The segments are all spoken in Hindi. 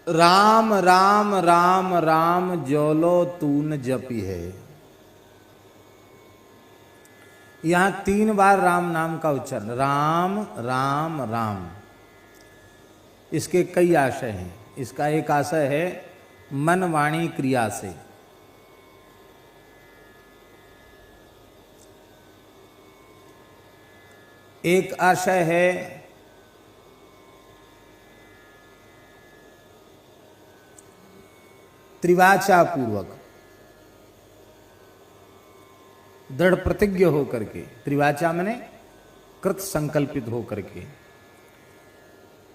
राम राम राम राम जोलो तून जपी है। यहां 3 बार राम नाम का उच्चारण, राम राम राम। इसके कई आशय हैं। इसका एक आशय है मन वाणी क्रिया से, एक आशय है त्रिवाचा पूर्वक, दृढ़ प्रतिज्ञ होकर के। त्रिवाचा माने कृत संकल्पित होकर के।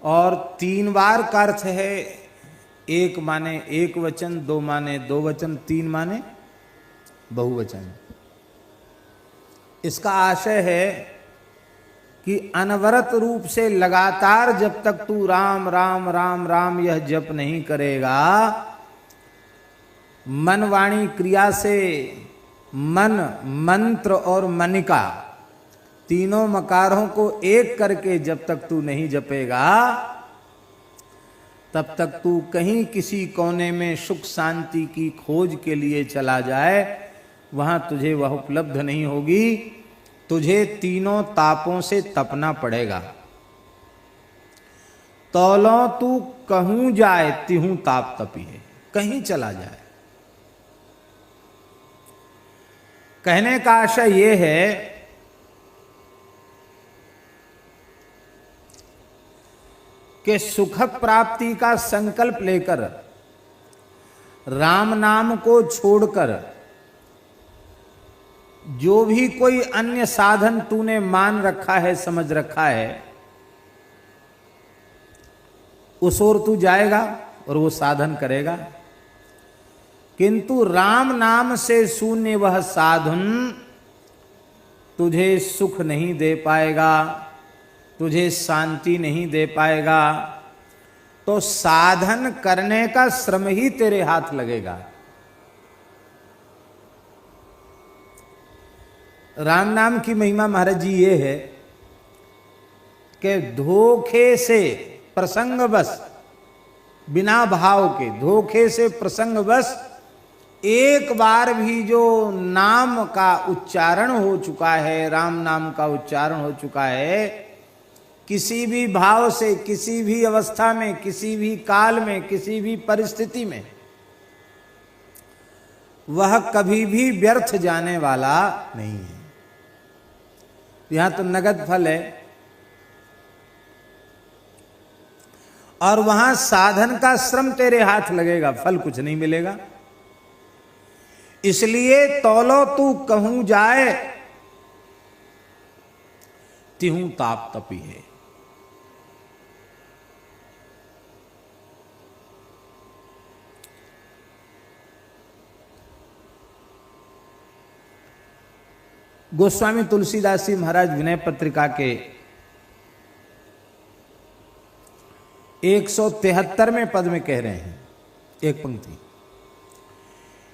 और 3 बार का अर्थ है, एक माने एक वचन, 2 माने 2 वचन, 3 माने बहुवचन। इसका आशय है कि अनवरत रूप से लगातार जब तक तू राम राम राम राम यह जप नहीं करेगा, मन वाणी क्रिया से, मन मंत्र और मनिका तीनों मकारों को एक करके जब तक तू नहीं जपेगा, तब तक तू कहीं किसी कोने में सुख शांति की खोज के लिए चला जाए, वहां तुझे वह उपलब्ध नहीं होगी। तुझे तीनों तापों से तपना पड़ेगा। तौलो तू कहूं जाए तिहूं ताप तपी है। कहीं चला जाए। कहने का आशय यह है कि सुख प्राप्ति का संकल्प लेकर राम नाम को छोड़कर जो भी कोई अन्य साधन तूने मान रखा है, समझ रखा है, उस ओर तू जाएगा और वो साधन करेगा। किंतु राम नाम से शून्य वह साधन तुझे सुख नहीं दे पाएगा, तुझे शांति नहीं दे पाएगा। तो साधन करने का श्रम ही तेरे हाथ लगेगा। राम नाम की महिमा महाराज जी ये है कि धोखे से प्रसंगवश, बिना भाव के धोखे से प्रसंगवश एक बार भी जो नाम का उच्चारण हो चुका है, राम नाम का उच्चारण हो चुका है, किसी भी भाव से, किसी भी अवस्था में, किसी भी काल में, किसी भी परिस्थिति में, वह कभी भी व्यर्थ जाने वाला नहीं है। यहां तो नगद फल है और वहां साधन का श्रम तेरे हाथ लगेगा, फल कुछ नहीं मिलेगा। इसलिए तौलो तू कहूं जाए तिहूं ताप तपी है। गोस्वामी तुलसीदास जी महाराज विनय पत्रिका के 173वें पद में कह रहे हैं, एक पंक्ति,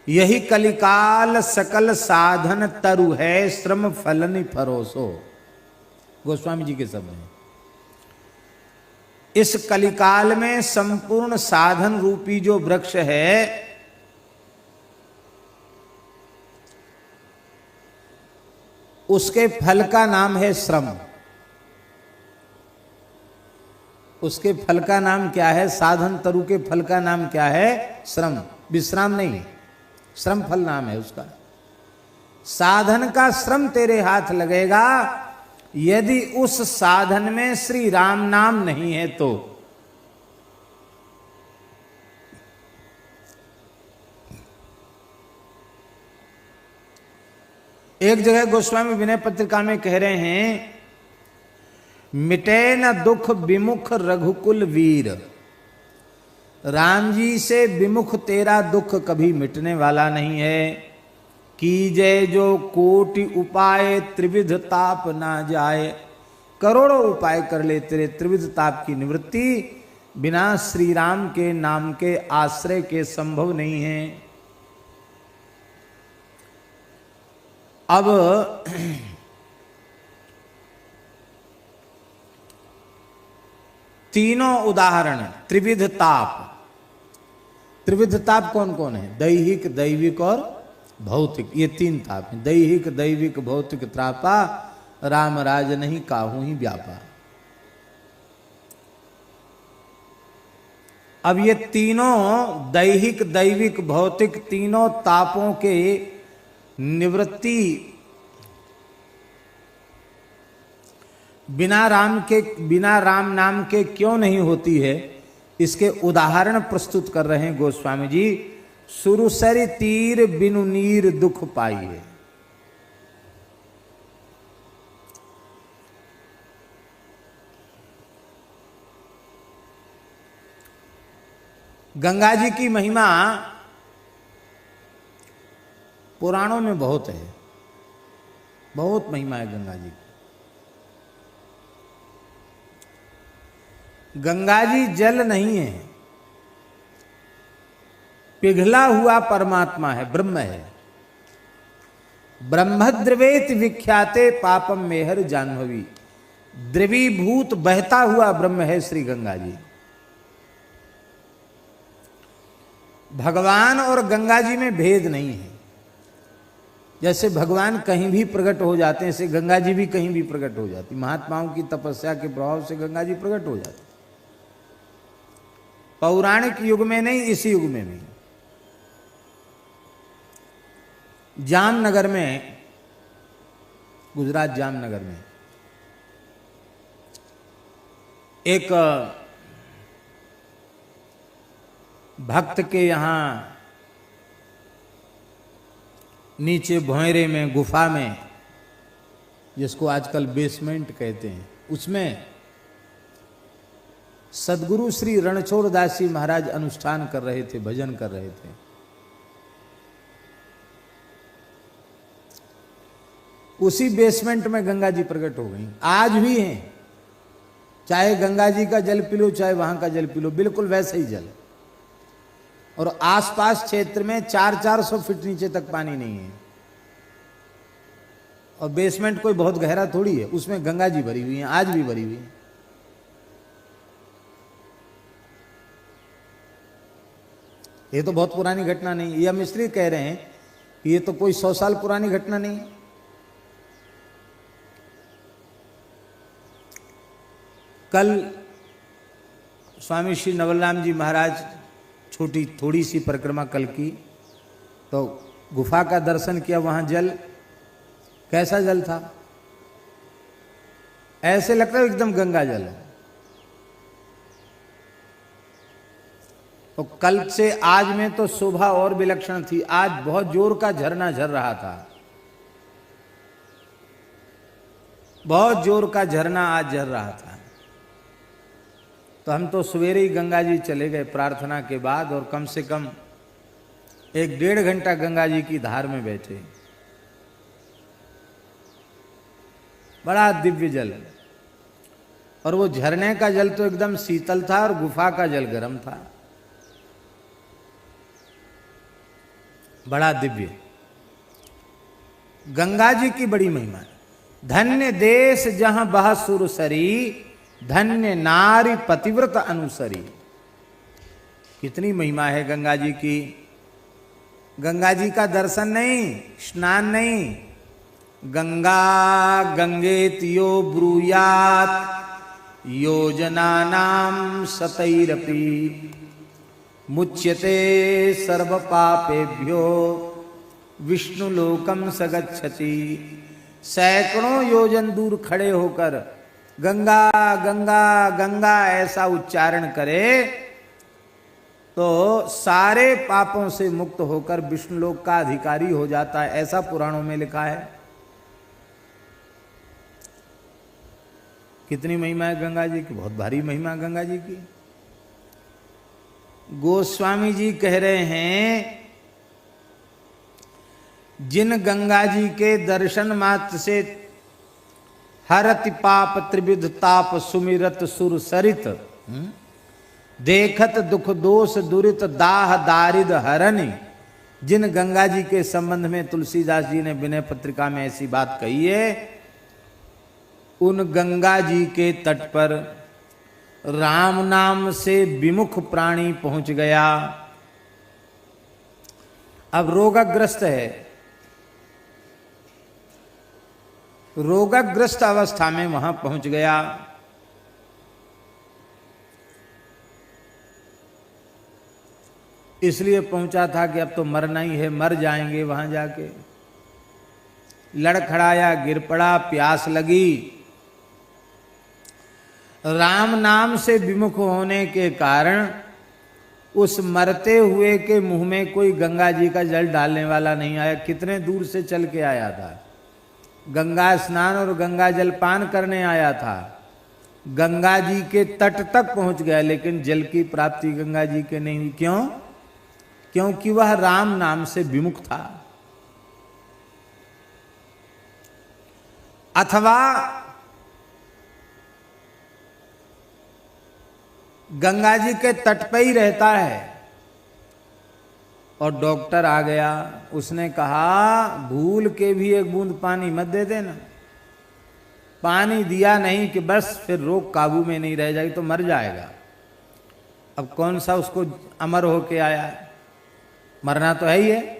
यही कलिकाल सकल साधन तरु है, श्रम फलनि फरोसो। गोस्वामी जी के शब्द हैं। इस कलिकाल में संपूर्ण साधन रूपी जो वृक्ष है, उसके फल का नाम है श्रम। उसके फल का नाम क्या है? साधन तरु के फल का नाम क्या है? श्रम। विश्राम नहीं, श्रम फल नाम है उसका। साधन का श्रम तेरे हाथ लगेगा, यदि उस साधन में श्री राम नाम नहीं है तो। एक जगह गोस्वामी विनय पत्रिका में कह रहे हैं, मिटे न दुख विमुख रघुकुल वीर। राम जी से विमुख तेरा दुख कभी मिटने वाला नहीं है। कीजय जो कोटि उपाय त्रिविध ताप ना जाए। करोड़ों उपाय कर ले, तेरे त्रिविध ताप की निवृत्ति बिना श्री राम के नाम के आश्रय के संभव नहीं है। अब तीनों उदाहरण, त्रिविध ताप, त्रिविध ताप कौन कौन है? दैहिक, दैविक और भौतिक, ये तीन ताप हैं। दैहिक, दैविक, भौतिक त्रापा, राम राज नहीं काहू ही व्यापा। अब ये तीनों दैहिक, दैविक, भौतिक तीनों तापों के निवृत्ति बिना राम नाम के क्यों नहीं होती है, इसके उदाहरण प्रस्तुत कर रहे हैं गोस्वामी जी। सुरसरि तीर बिनु नीर दुख पाइए। गंगा जी की महिमा पुराणों में बहुत है, बहुत महिमा है गंगा जी की। गंगा जी जल नहीं है, पिघला हुआ परमात्मा है, ब्रह्म है। ब्रह्मद्रवेत विख्याते पापम मेहर जाह्नवी। द्रवीभूत बहता हुआ ब्रह्म है श्री गंगा जी। भगवान और गंगा जी में भेद नहीं है। जैसे भगवान कहीं भी प्रकट हो जाते हैं, ऐसे गंगा जी भी कहीं भी प्रकट हो जाती। महात्माओं की तपस्या के प्रभाव से गंगा जी प्रकट हो जाती। पौराणिक युग में नहीं, इस युग में भी। जामनगर में, गुजरात जामनगर में एक भक्त के यहां नीचे भोंयरे में, गुफा में, जिसको आजकल बेसमेंट कहते हैं, उसमें सदगुरु श्री रणछोड़ दास जी महाराज अनुष्ठान कर रहे थे, भजन कर रहे थे। उसी बेसमेंट में गंगा जी प्रकट हो गई। आज भी हैं, चाहे गंगा जी का जल पी लो, चाहे वहां का जल पी लो, बिल्कुल वैसे ही जल। और आसपास क्षेत्र में 400-400 फीट नीचे तक पानी नहीं है। और बेसमेंट कोई बहुत गहरा थोड़ी है, उसमें गंगा जी भरी हुई हैं, आज भी भरी हुई हैं। ये तो बहुत पुरानी घटना नहीं है। यह मिस्त्री कह रहे हैं कि ये तो कोई 100 साल पुरानी घटना नहीं है। कल स्वामी श्री नवलराम जी महाराज छोटी थोड़ी सी परिक्रमा कल की, तो गुफा का दर्शन किया। वहां जल कैसा जल था, ऐसे लगता है एकदम गंगा जल है। तो कल से आज में तो शोभा और विलक्षण थी। आज बहुत जोर का झरना झर रहा था, बहुत जोर का झरना आज झर रहा था। तो हम तो सवेरे ही गंगा जी चले गए प्रार्थना के बाद, और कम से कम 1-1.5 घंटा गंगा जी की धार में बैठे। बड़ा दिव्य जल, और वो झरने का जल तो एकदम शीतल था और गुफा का जल गर्म था। बड़ा दिव्य। गंगा जी की बड़ी महिमा है। धन्य देश जहां बह सुरसरी, धन्य नारी पतिव्रत अनुसरी। कितनी महिमा है गंगा जी की। गंगा जी का दर्शन नहीं, स्नान नहीं, गंगा गंगेतियो ब्रूयात योजनानां शतैरपि मुच्यते सर्व पापेभ्यो विष्णुलोकम स गच्छति। सैकड़ों योजन दूर खड़े होकर गंगा गंगा गंगा ऐसा उच्चारण करे तो सारे पापों से मुक्त होकर विष्णुलोक का अधिकारी हो जाता है। ऐसा पुराणों में लिखा है। कितनी महिमा है गंगा जी की, बहुत भारी महिमा गंगा जी की। गोस्वामी जी कह रहे हैं, जिन गंगा जी के दर्शन मात्र से हरति पाप त्रिविध ताप सुमिरत सुर सरित, देखत दुख दोष दुरित दाह दारिद हरनि। जिन गंगा जी के संबंध में तुलसीदास जी ने विनय पत्रिका में ऐसी बात कही है, उन गंगा जी के तट पर राम नाम से विमुख प्राणी पहुंच गया अब रोगग्रस्त है, रोगग्रस्त अवस्था में वहां पहुंच गया। इसलिए पहुंचा था कि अब तो मरना ही है, मर जाएंगे वहां जाके। लड़खड़ाया, गिर पड़ा, प्यास लगी। राम नाम से विमुख होने के कारण उस मरते हुए के मुंह में कोई गंगा जी का जल डालने वाला नहीं आया। कितने दूर से चल के आया था, गंगा स्नान और गंगा जल पान करने आया था। गंगा जी के तट तक पहुंच गया, लेकिन जल की प्राप्ति गंगा जी के नहीं हुई। क्यों? क्योंकि वह राम नाम से विमुख था। अथवा गंगा जी के तट पे ही रहता है और डॉक्टर आ गया, उसने कहा भूल के भी एक बूंद पानी मत दे देना। पानी दिया नहीं कि बस फिर रोग काबू में नहीं रह जाएगी तो मर जाएगा। अब कौन सा उसको अमर होके आया है, मरना तो है ही है।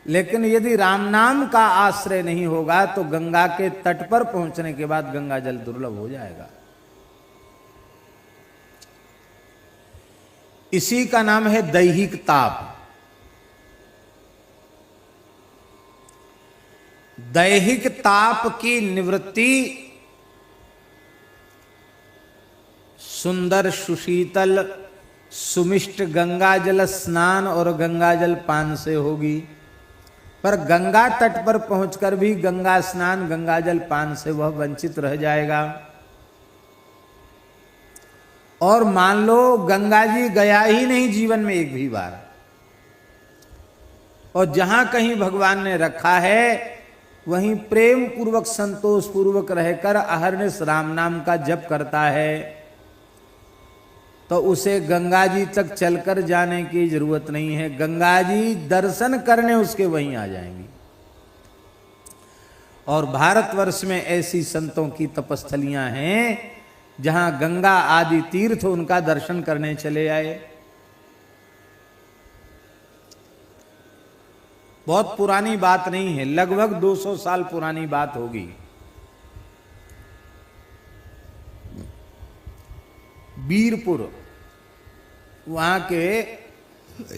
लेकिन यदि राम नाम का आश्रय नहीं होगा तो गंगा के तट पर पहुंचने के बाद गंगा जल दुर्लभ हो जाएगा। इसी का नाम है दैहिक ताप। दैहिक ताप की निवृत्ति सुंदर सुशीतल सुमिष्ट गंगा जल स्नान और गंगा जल पान से होगी। पर गंगा तट पर पहुंचकर भी गंगा स्नान गंगा जल पान से वह वंचित रह जाएगा। और मान लो गंगा जी गया ही नहीं जीवन में एक भी बार, और जहां कहीं भगवान ने रखा है वहीं प्रेम पूर्वक संतोष पूर्वक रहकर अहरनिश राम नाम का जप करता है, तो उसे गंगा जी तक चलकर जाने की जरूरत नहीं है। गंगा जी दर्शन करने उसके वहीं आ जाएंगी। और भारतवर्ष में ऐसी संतों की तपस्थलियां हैं जहां गंगा आदि तीर्थ उनका दर्शन करने चले आए। बहुत पुरानी बात नहीं है, लगभग 200 साल पुरानी बात होगी। बीरपुर वहां के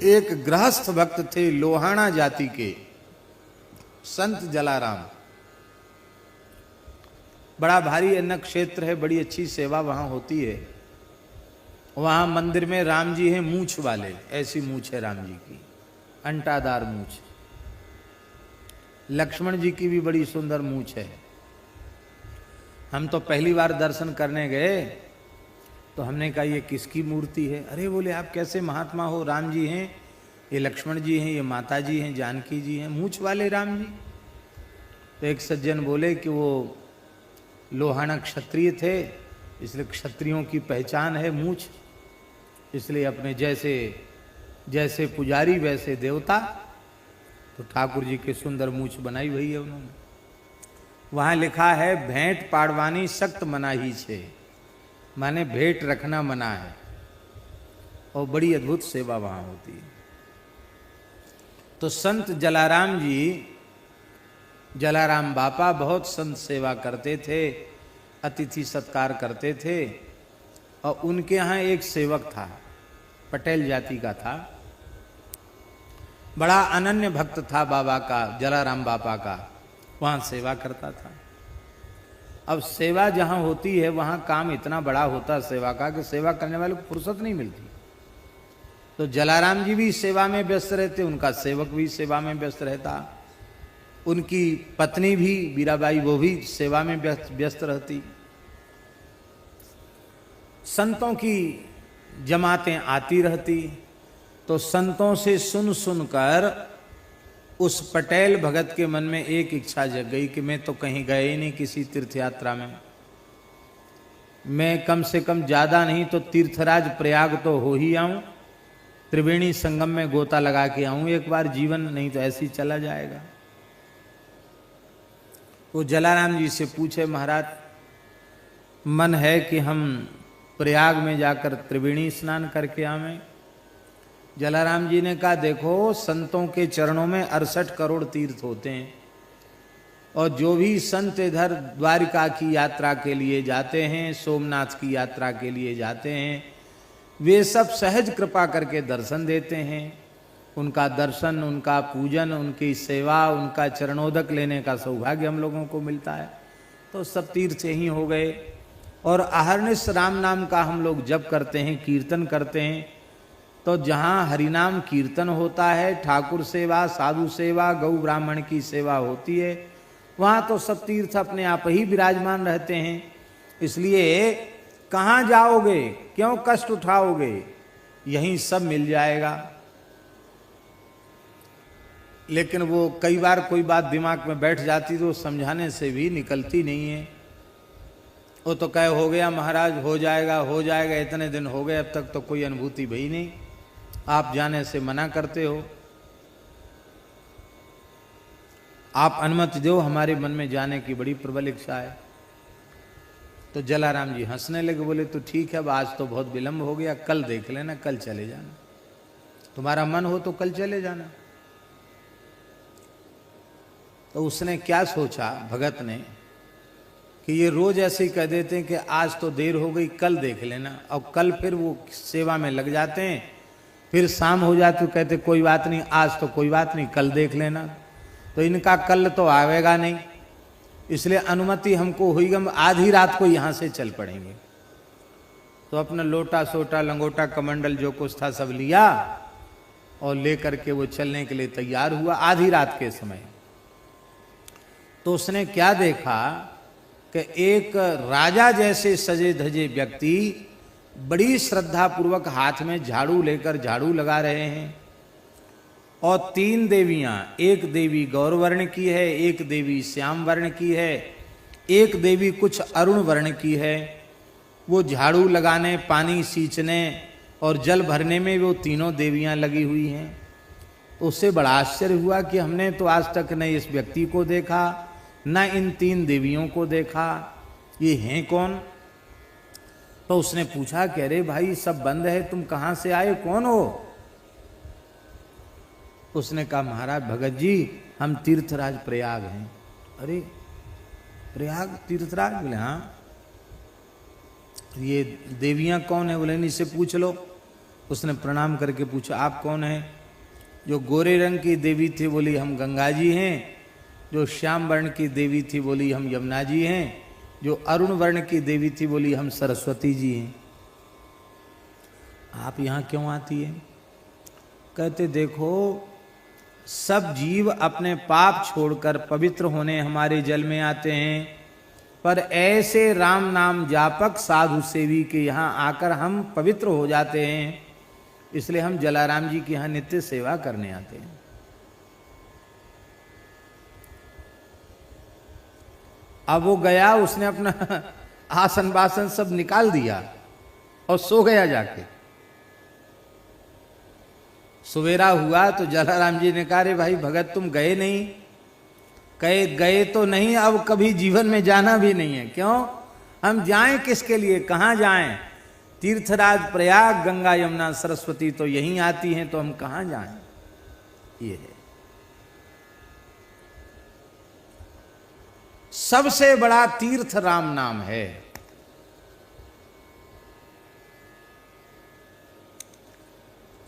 एक गृहस्थ भक्त थे, लोहाना जाति के संत जलाराम। बड़ा भारी अन्न क्षेत्र है, बड़ी अच्छी सेवा वहां होती है। वहां मंदिर में राम जी हैं मूछ वाले, ऐसी मूछ है राम जी की, अंटादार मूछ। लक्ष्मण जी की भी बड़ी सुंदर मूछ है। हम तो पहली बार दर्शन करने गए तो हमने कहा ये किसकी मूर्ति है? अरे बोले आप कैसे महात्मा हो, राम जी हैं, ये लक्ष्मण जी हैं, ये माता जी हैं, जानकी जी हैं, मूछ वाले राम जी। तो एक सज्जन बोले कि वो लोहाना क्षत्रिय थे, इसलिए क्षत्रियों की पहचान है मूछ, इसलिए अपने जैसे जैसे पुजारी वैसे देवता। तो ठाकुर जी के सुंदर मूछ बनाई हुई है उन्होंने। वहां लिखा है भेंट पाड़वानी सख्त मनाही छे, माने भेंट रखना मना है। और बड़ी अद्भुत सेवा वहां होती है। तो संत जलाराम जी, जलाराम बापा बहुत संत सेवा करते थे, अतिथि सत्कार करते थे। और उनके यहाँ एक सेवक था, पटेल जाति का था, बड़ा अनन्य भक्त था बाबा का, जलाराम बापा का, वहाँ सेवा करता था। अब सेवा जहाँ होती है वहाँ काम इतना बड़ा होता है सेवा का कि सेवा करने वाले को फुर्सत नहीं मिलती। तो जलाराम जी भी सेवा में व्यस्त रहते, उनका सेवक भी सेवा में व्यस्त रहता, उनकी पत्नी भी वीराबाई वो भी सेवा में व्यस्त रहती। संतों की जमातें आती रहती, तो संतों से सुन सुनकर उस पटेल भगत के मन में एक इच्छा जग गई कि मैं तो कहीं गए ही नहीं किसी तीर्थ यात्रा में, मैं कम से कम ज्यादा नहीं तो तीर्थराज प्रयाग तो हो ही आऊं, त्रिवेणी संगम में गोता लगा के आऊं एक बार जीवन, नहीं तो ऐसे ही चला जाएगा। वो जलाराम जी से पूछे महाराज मन है कि हम प्रयाग में जाकर त्रिवेणी स्नान करके आवें। जलाराम जी ने कहा देखो संतों के चरणों में 68 करोड़ तीर्थ होते हैं, और जो भी संत इधर द्वारिका की यात्रा के लिए जाते हैं, सोमनाथ की यात्रा के लिए जाते हैं, वे सब सहज कृपा करके दर्शन देते हैं। उनका दर्शन, उनका पूजन, उनकी सेवा, उनका चरणोदक लेने का सौभाग्य हम लोगों को मिलता है। तो सब तीर्थ ही हो गए। और अहर्निश राम नाम का हम लोग जप करते हैं, कीर्तन करते हैं, तो जहाँ हरिनाम कीर्तन होता है, ठाकुर सेवा, साधु सेवा, गौ ब्राह्मण की सेवा होती है, वहाँ तो सब तीर्थ अपने आप ही विराजमान रहते हैं। इसलिए कहाँ जाओगे, क्यों कष्ट उठाओगे, यहीं सब मिल जाएगा। लेकिन वो कई बार कोई बात दिमाग में बैठ जाती तो समझाने से भी निकलती नहीं है। वो तो कहे हो गया महाराज, हो जाएगा हो जाएगा, इतने दिन हो गए, अब तक तो कोई अनुभूति भई नहीं, आप जाने से मना करते हो, आप अनुमति दो, हमारे मन में जाने की बड़ी प्रबल इच्छा है। तो जलाराम जी हंसने लगे, बोले तो ठीक है, अब आज तो बहुत विलंब हो गया, कल देख लेना, कल चले जाना, तुम्हारा मन हो तो कल चले जाना। तो उसने क्या सोचा भगत ने कि ये रोज ऐसे ही कह देते हैं कि आज तो देर हो गई, कल देख लेना, और कल फिर वो सेवा में लग जाते हैं, फिर शाम हो जाती तो कहते कोई बात नहीं, आज तो कोई बात नहीं, कल देख लेना। तो इनका कल तो आवेगा नहीं, इसलिए अनुमति हमको हुई, हम आधी रात को यहाँ से चल पड़ेंगे। तो अपना लोटा सोटा लंगोटा कमंडल जो कुछ था सब लिया और लेकर के वो चलने के लिए तैयार हुआ आधी रात के समय। तो उसने क्या देखा कि एक राजा जैसे सजे धजे व्यक्ति बड़ी श्रद्धा पूर्वक हाथ में झाड़ू लेकर झाड़ू लगा रहे हैं, और 3 देवियां, एक देवी गौर वर्ण की है, एक देवी श्याम वर्ण की है, एक देवी कुछ अरुण वर्ण की है। वो झाड़ू लगाने, पानी सींचने और जल भरने में वो तीनों देवियां लगी हुई हैं। तो उससे बड़ा आश्चर्य हुआ कि हमने तो आज तक न इस व्यक्ति को देखा, न इन 3 देवियों को देखा, ये हैं कौन? तो उसने पूछा कि अरे भाई सब बंद है, तुम कहाँ से आए, कौन हो? उसने कहा महाराज भगत जी हम तीर्थराज प्रयाग हैं। अरे प्रयाग तीर्थराज? बोले हाँ। ये देवियां कौन है? बोले इनसे पूछ लो। उसने प्रणाम करके पूछा आप कौन है? जो गोरे रंग की देवी थी बोली हम गंगा जी हैं, जो श्याम वर्ण की देवी थी बोली हम यमुना जी हैं, जो अरुण वर्ण की देवी थी बोली हम सरस्वती जी हैं। आप यहाँ क्यों आती हैं? कहते देखो सब जीव अपने पाप छोड़कर पवित्र होने हमारे जल में आते हैं, पर ऐसे राम नाम जापक साधु सेवी के यहाँ आकर हम पवित्र हो जाते हैं, इसलिए हम जलाराम जी की यहाँ नित्य सेवा करने आते हैं। अब वो गया, उसने अपना आसन बासन सब निकाल दिया और सो गया जाके। सवेरा हुआ तो जलाराम जी ने कहा रे भाई भगत तुम गए नहीं? कहे गए तो नहीं, अब कभी जीवन में जाना भी नहीं है। क्यों? हम जाएं किसके लिए, कहाँ जाएं? तीर्थराज प्रयाग, गंगा यमुना सरस्वती तो यहीं आती हैं, तो हम कहाँ जाएं? ये है सबसे बड़ा तीर्थ राम नाम है।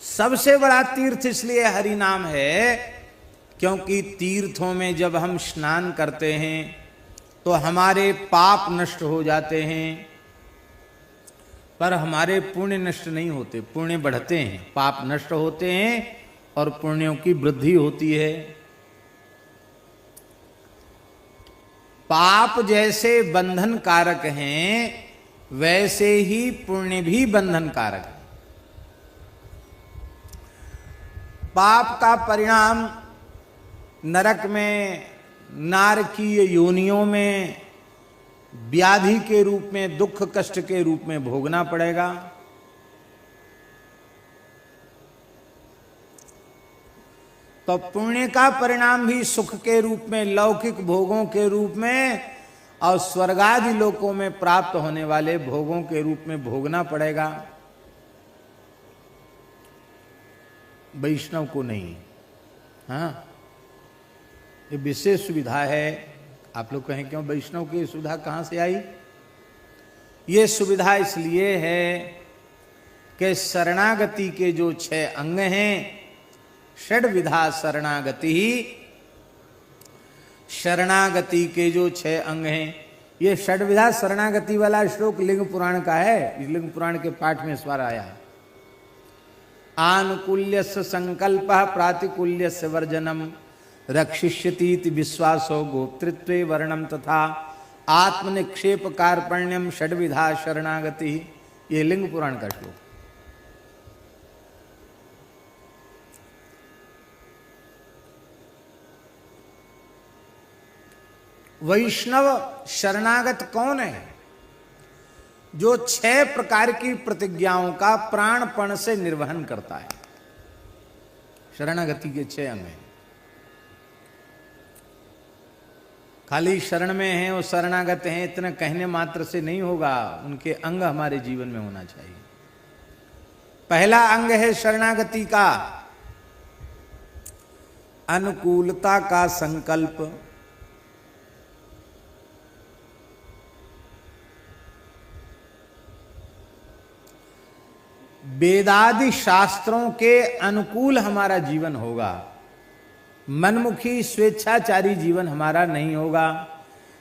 सबसे बड़ा तीर्थ इसलिए हरि नाम है क्योंकि तीर्थों में जब हम स्नान करते हैं तो हमारे पाप नष्ट हो जाते हैं, पर हमारे पुण्य नष्ट नहीं होते, पुण्य बढ़ते हैं, पाप नष्ट होते हैं और पुण्यों की वृद्धि होती है। पाप जैसे बंधन कारक हैं वैसे ही पुण्य भी बंधन कारक है। पाप का परिणाम नरक में, नारकीय योनियों में व्याधि के रूप में, दुख कष्ट के रूप में भोगना पड़ेगा। तो पुण्य का परिणाम भी सुख के रूप में, लौकिक भोगों के रूप में और स्वर्गादि लोकों में प्राप्त होने वाले भोगों के रूप में भोगना पड़ेगा। वैष्णव को नहीं। हाँ, ये विशेष सुविधा है। आप लोग कहें क्यों वैष्णव की सुविधा कहाँ से आई? ये सुविधा इसलिए है कि शरणागति के जो 6 अंग हैं, षड्विधा शरणागति ही, शरणागति के जो 6 अंग हैं, ये षड्विधा शरणागति वाला श्लोक लिंग पुराण का है। इस लिंग पुराण के पाठ में इस बार आया है। आनुकूल्यस्य संकल्पः प्रातिकूल्यस्य वर्जनम रक्षिष्यतीति विश्वासो गोप्तृत्वे वर्णम तथा आत्मनिक्षेप कार्पण्यम षड्विधा शरणागति। ये लिंग पुराण का श्लोक। वैष्णव शरणागत कौन है? जो 6 प्रकार की प्रतिज्ञाओं का प्राणपण से निर्वहन करता है। शरणागति के 6 अंग हैं। खाली शरण में हैं और शरणागत हैं इतना कहने मात्र से नहीं होगा, उनके अंग हमारे जीवन में होना चाहिए। पहला अंग है शरणागति का अनुकूलता का संकल्प। वेदादि शास्त्रों के अनुकूल हमारा जीवन होगा, मनमुखी स्वेच्छाचारी जीवन हमारा नहीं होगा,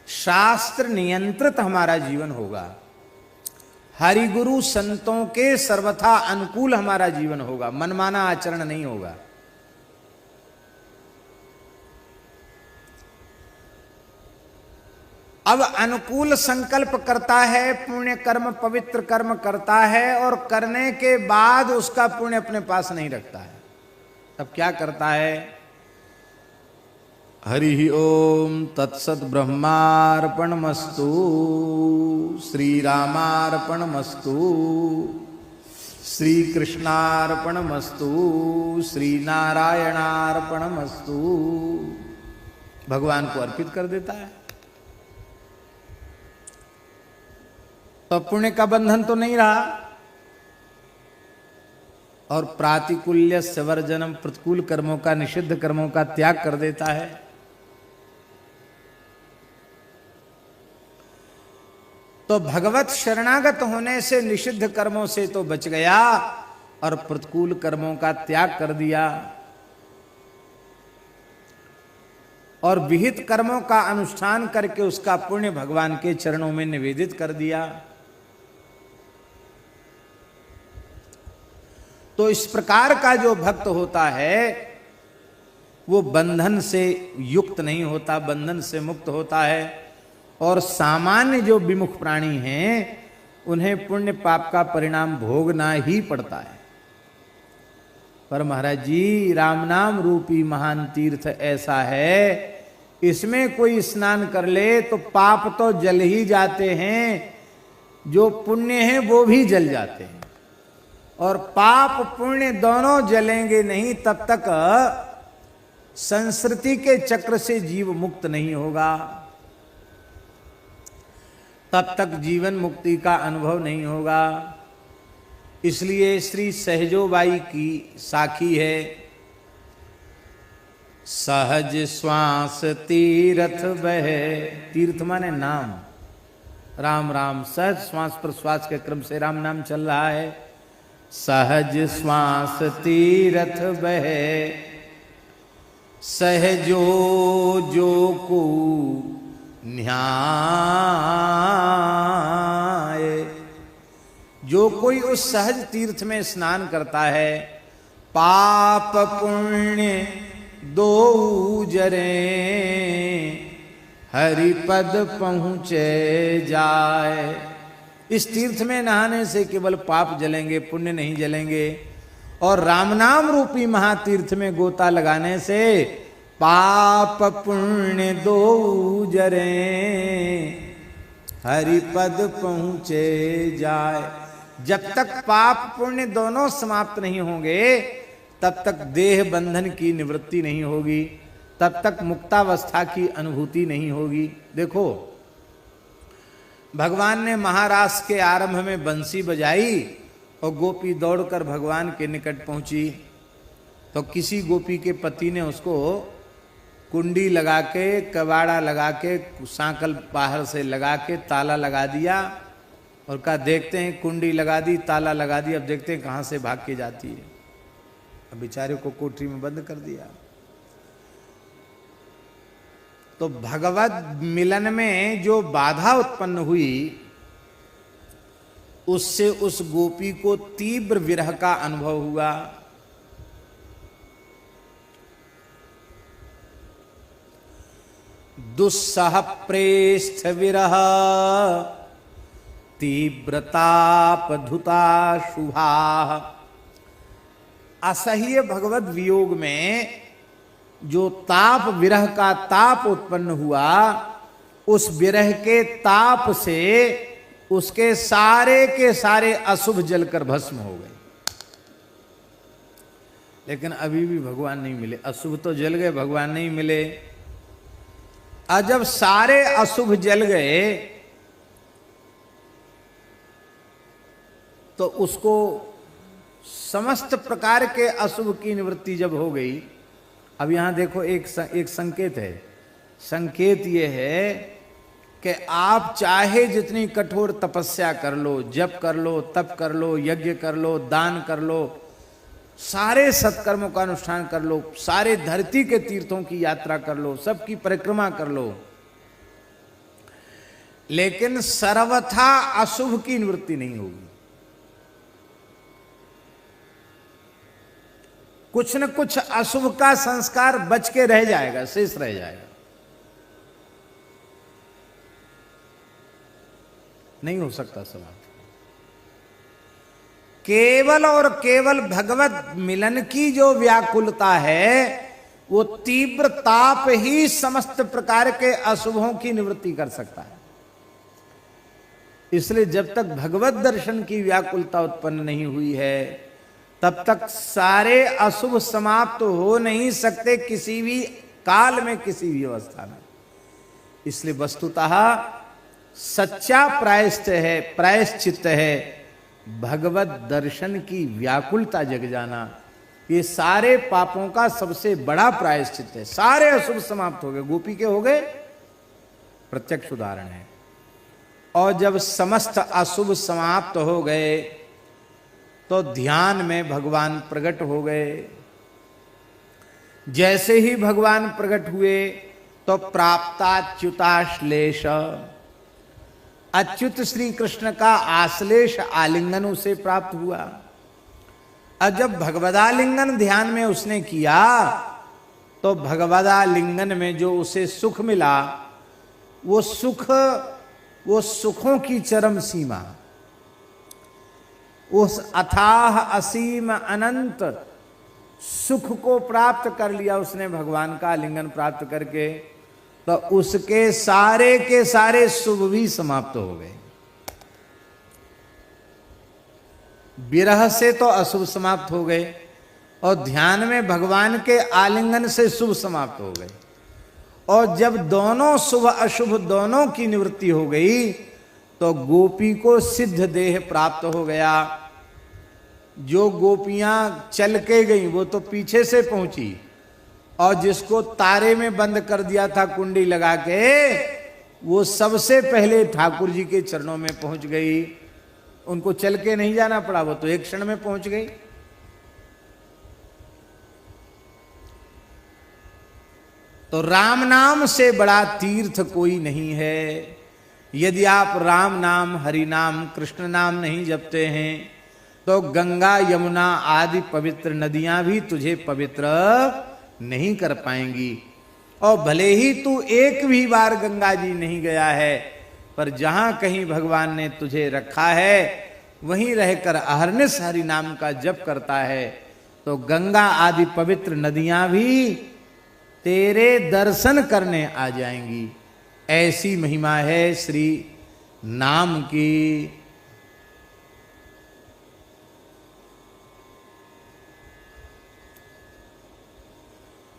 शास्त्र नियंत्रित हमारा जीवन होगा, हरिगुरु संतों के सर्वथा अनुकूल हमारा जीवन होगा, मनमाना आचरण नहीं होगा। अब अनुकूल संकल्प करता है, पुण्य कर्म पवित्र कर्म करता है और करने के बाद उसका पुण्य अपने पास नहीं रखता है। तब क्या करता है? हरि ओम तत्सत ब्रह्मार्पणमस्तु श्री रामार्पणमस्तु श्री कृष्णार्पणमस्तु श्री नारायणार्पणमस्तु भगवान को अर्पित कर देता है। तो पुण्य का बंधन तो नहीं रहा। और प्रातिकूल्य सवर्जनम, प्रतिकूल कर्मों का, निषिद्ध कर्मों का त्याग कर देता है। तो भगवत शरणागत होने से निषिद्ध कर्मों से तो बच गया और प्रतिकूल कर्मों का त्याग कर दिया और विहित कर्मों का अनुष्ठान करके उसका पुण्य भगवान के चरणों में निवेदित कर दिया। तो इस प्रकार का जो भक्त होता है वो बंधन से युक्त नहीं होता, बंधन से मुक्त होता है। और सामान्य जो विमुख प्राणी हैं उन्हें पुण्य पाप का परिणाम भोगना ही पड़ता है। पर महाराज जी, राम नाम रूपी महान तीर्थ ऐसा है, इसमें कोई स्नान कर ले तो पाप तो जल ही जाते हैं, जो पुण्य है वो भी जल जाते हैं। और पाप पुण्य दोनों जलेंगे नहीं तब तक संस्कृति के चक्र से जीव मुक्त नहीं होगा, तब तक जीवन मुक्ति का अनुभव नहीं होगा। इसलिए श्री सहजोबाई की साखी है, सहज श्वास तीर्थ बहे। तीर्थ माने नाम, राम राम। सहज श्वास प्रश्वास के क्रम से राम नाम चल रहा है। सहज श्वास तीर्थ बहे, सहजो जो को न्याय। जो कोई उस सहज तीर्थ में स्नान करता है, पाप पुण्य दो जरे हरिपद पहुँचे जाए। इस तीर्थ में नहाने से केवल पाप जलेंगे, पुण्य नहीं जलेंगे। और रामनाम रूपी महातीर्थ में गोता लगाने से पाप पुण्य दो जरे हरिपद पहुँचे जाए। जब तक पाप पुण्य दोनों समाप्त नहीं होंगे तब तक देह बंधन की निवृत्ति नहीं होगी, तब तक मुक्तावस्था की अनुभूति नहीं होगी। देखो, भगवान ने महारास के आरंभ में बंसी बजाई और गोपी दौड़कर भगवान के निकट पहुंची। तो किसी गोपी के पति ने उसको कुंडी लगा के, कबाड़ा लगा के, सांकल बाहर से लगा के ताला लगा दिया और कहा देखते हैं, कुंडी लगा दी, ताला लगा दी, अब देखते हैं कहाँ से भाग के जाती है। अब बेचारे को कोठरी में बंद कर दिया। तो भगवत मिलन में जो बाधा उत्पन्न हुई, उससे उस गोपी को तीव्र विरह का अनुभव हुआ। दुस्सह प्रेष्ठ विरह तीव्रतापधुता शुभा। असह्य भगवत वियोग में जो ताप, विरह का ताप उत्पन्न हुआ, उस विरह के ताप से उसके सारे के सारे अशुभ जलकर भस्म हो गए। लेकिन अभी भी भगवान नहीं मिले। अशुभ तो जल गए, भगवान नहीं मिले। और जब सारे अशुभ जल गए तो उसको समस्त प्रकार के अशुभ की निवृत्ति जब हो गई। अब यहां देखो एक संकेत है। संकेत ये है कि आप चाहे जितनी कठोर तपस्या कर लो, जप कर लो, तप कर लो, यज्ञ कर लो, दान कर लो, सारे सत्कर्मों का अनुष्ठान कर लो, सारे धरती के तीर्थों की यात्रा कर लो, सबकी परिक्रमा कर लो, लेकिन सर्वथा अशुभ की निवृत्ति नहीं होगी। कुछ न कुछ अशुभ का संस्कार बच के रह जाएगा, शेष रह जाएगा। नहीं हो सकता समाप्त। केवल और केवल भगवत मिलन की जो व्याकुलता है, वो तीव्र ताप ही समस्त प्रकार के अशुभों की निवृत्ति कर सकता है। इसलिए जब तक भगवत दर्शन की व्याकुलता उत्पन्न नहीं हुई है, तब तक सारे अशुभ समाप्त हो नहीं सकते किसी भी काल में, किसी भी अवस्था में। इसलिए वस्तुतः सच्चा प्रायश्चित्त है भगवत दर्शन की व्याकुलता जग जाना। ये सारे पापों का सबसे बड़ा प्रायश्चित्त है। सारे अशुभ समाप्त हो गए, गोपी के हो गए, प्रत्यक्ष उदाहरण है। और जब समस्त अशुभ समाप्त हो गए तो ध्यान में भगवान प्रकट हो गए। जैसे ही भगवान प्रकट हुए तो प्राप्ताच्युताश्लेष, अच्युत श्री कृष्ण का आश्लेष आलिंगन उसे प्राप्त हुआ। और जब भगवदालिंगन ध्यान में उसने किया तो भगवदालिंगन में जो उसे सुख मिला, वो सुखों की चरम सीमा, उस अथाह असीम अनंत सुख को प्राप्त कर लिया उसने भगवान का आलिंगन प्राप्त करके। तो उसके सारे के सारे शुभ भी समाप्त हो गए। विरह से तो अशुभ समाप्त हो गए और ध्यान में भगवान के आलिंगन से शुभ समाप्त हो गए। और जब दोनों शुभ अशुभ दोनों की निवृत्ति हो गई तो गोपी को सिद्ध देह प्राप्त हो गया। जो गोपियां चल के गई वो तो पीछे से पहुंची, और जिसको तारे में बंद कर दिया था कुंडी लगा के, वो सबसे पहले ठाकुर जी के चरणों में पहुंच गई। उनको चल के नहीं जाना पड़ा, वो तो एक क्षण में पहुंच गई। तो राम नाम से बड़ा तीर्थ कोई नहीं है। यदि आप राम नाम, हरि नाम, कृष्ण नाम नहीं जपते हैं तो गंगा, यमुना आदि पवित्र नदियां भी तुझे पवित्र नहीं कर पाएंगी। और भले ही तू एक भी बार गंगा जी नहीं गया है, पर जहां कहीं भगवान ने तुझे रखा है वहीं रहकर अहरनिश हरि नाम का जप करता है, तो गंगा आदि पवित्र नदियां भी तेरे दर्शन करने आ जाएंगी। ऐसी महिमा है श्री नाम की।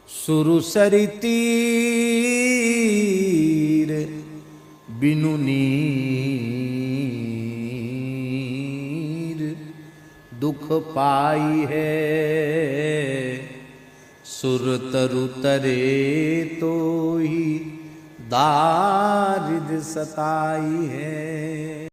सुरसरी तीर बिनु नीर दुख पाई है, सुर तरु तरे तो ही दारिद सताई है।